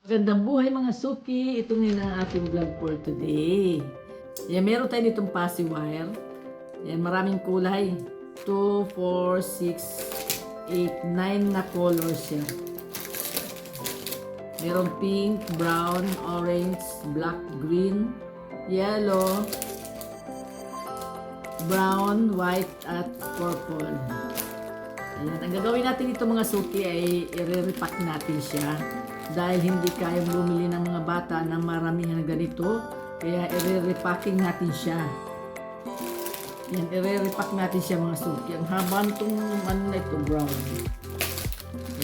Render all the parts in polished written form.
Magandang buhay mga suki! Ito ngayon ang ating vlog for today. Yan, meron tayo nitong passy wire. Yan, maraming kulay. 2, 4, 6, 8, 9 na colors siya. Meron pink, brown, orange, black, green, yellow, brown, white, at purple. Ayan, ang gagawin natin dito mga suki ay i-repack natin siya. Dahil hindi kayang bumili ng mga bata ng maramihan na ganito, kaya i-repacking natin siya. Yan, i-repack natin siya mga suki. Ang haba nitong ano na ito, brown.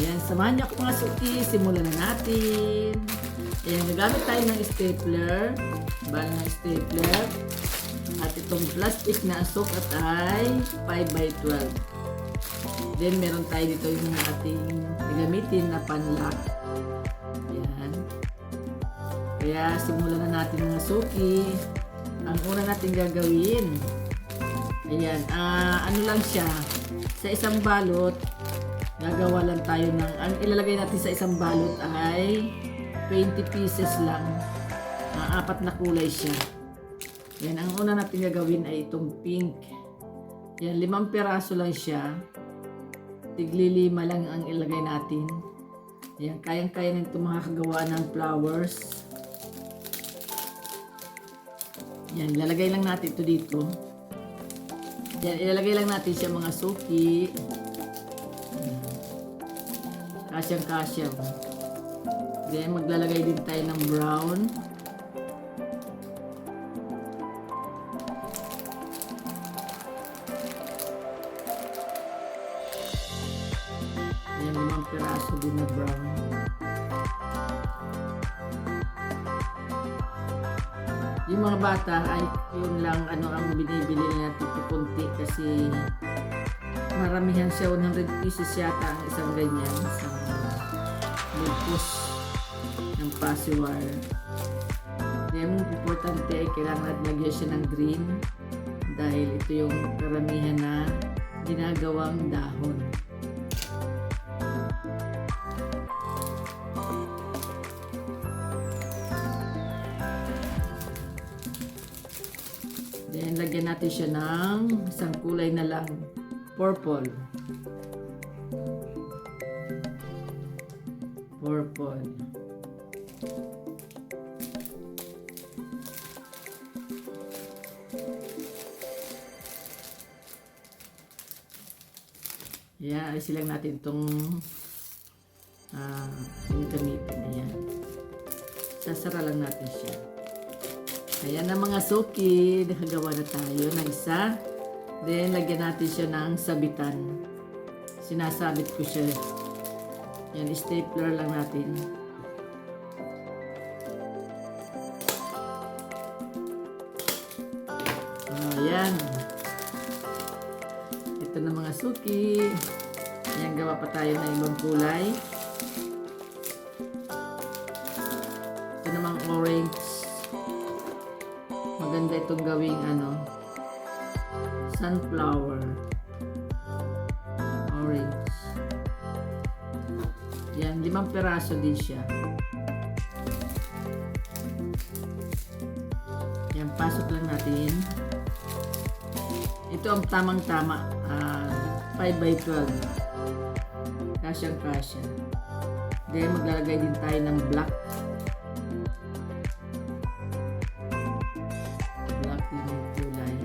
Ayan, samahan niyo ako mga suki. Simulan na natin. Ayan, gagamit tayo ng stapler. Bala ng stapler. At itong plastic na sukat ay 5x12. Then, meron tayo dito yung ating gagamitin na panlock. Ayan. Kaya, simulan na natin mga suki. Ang una natin gagawin, ayan, ano lang siya, sa isang balot, gagawa lang tayo ng, ang ilalagay natin sa isang balot ay 20 pieces lang. Apat na kulay siya. Yan, ang una natin gagawin ay itong pink. Yan, 5 piraso lang siya. Tigli 5 lang ang ilagay natin. Yan, kayang-kaya nito makakagawa ng flowers. Yan, ilalagay lang natin ito dito. Yan, ilalagay lang natin siya mga suki. Kasyang-kasya. Then, maglalagay din tayo ng brown. Yan, 5 piraso din na brown. Yung mga bata ay yun lang ano ang binibili natin kunti kasi maramihan siya, 100 pieces yata ang isang ganyan sa lupos ng passy wire. Then, importante ay kailangan lagyan siya ng green dahil ito yung karamihan na ginagawang dahon. Then, lagyan natin siya ng isang kulay na lang, purple. Purple. Yan, alisin lang natin itong yung gamitin. Ayan. Sasara lang natin siya. Ayan na mga suki, nakagawa na tayo ng isa. Then, lagyan natin siya ng sabitan. Sinasabit ko siya. Yan, stapler lang natin. Ayan. Ito na mga suki. Ayan, gawa pa tayo ng ibang kulay. Ito namang orange. Maganda itong gawing sunflower. Orange. Yan, 5 piraso din siya. Yan, pasok lang natin. Ito ang tamang-tama. 5x12. Kasyang-kasya. Then, maglalagay din tayo ng black. Yung kulay.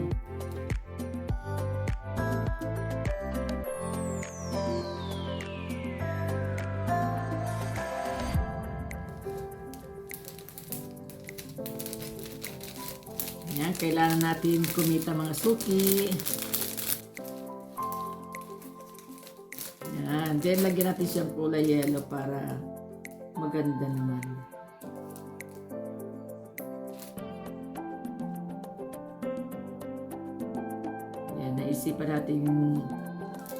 Ayan, kailangan natin kumita mga suki. Ayan, then lagyan natin siyang kulay yellow para maganda naman. Naisipan natin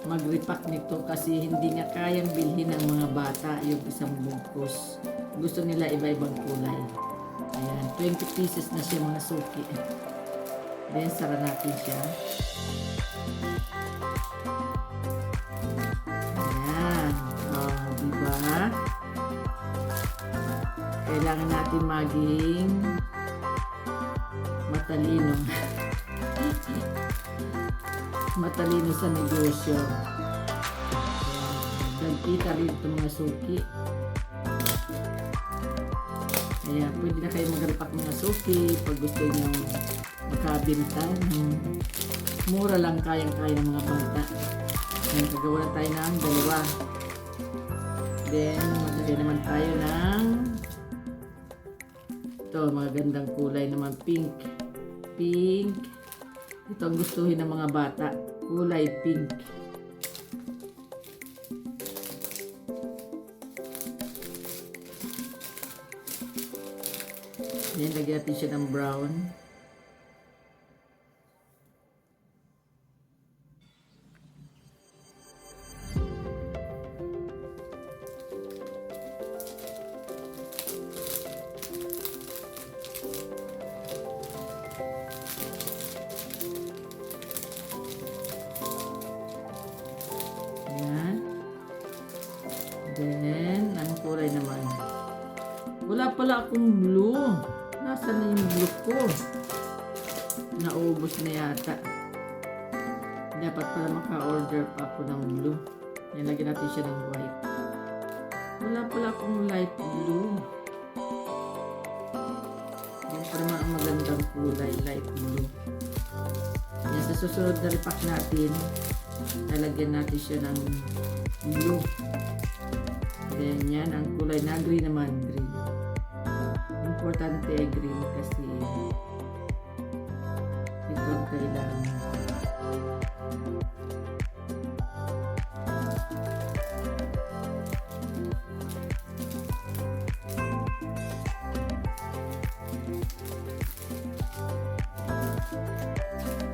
mag-repack nito kasi hindi nga kayang bilhin ng mga bata yung isang bungkus. Gusto nila iba-ibang kulay. Ayan, 20 pieces na siya mga suki. Then, sara natin siya. Ayan. Diba? Kailangan natin maging matalino. Matalino sa negosyo. Nagkita rin ito mga suki. Kaya pwede na kayo mag-repack mga suki pag gusto nyo makabinta ng mura lang kayang-kaya ng mga bata. Ngayon, kagawa na tayo ng dalawa. Then, maglagay naman tayo ng ito, mga gandang kulay naman, pink. Pink. Ito ang gustuhin ng mga bata. Kulay pink. Then, lagyan natin siya ng brown. Ayan. Then, ang kulay naman. Wala pala akong blue. Nasaan na yung blue ko? Naubos na yata. Dapat pala maka-order pa ako ng blue. Yan, lagyan natin siya ng white. Wala pala akong light blue. Yan pa naman ang magandang kulay, light blue. Yan, sa susunod na repack natin, lalagyan natin siya ng blue. Then yan, ang kulay na green naman, green. Importante ay green kasi ito ang kailangan.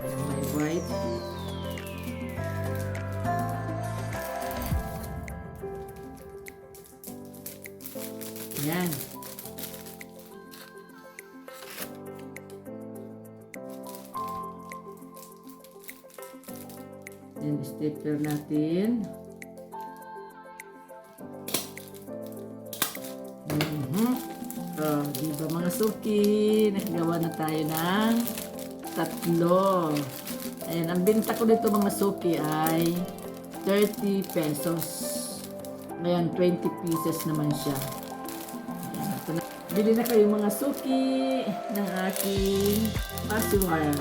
May white. Yan. Yan, stapler natin. Diba mga suki, nakagawa na tayo ng tatlo. Ayan, ang binta ko dito mga suki ay 30 pesos. Ngayon, 20 pieces naman siya. Ayan, ito na. Bili na kayo mga suki ng aking password.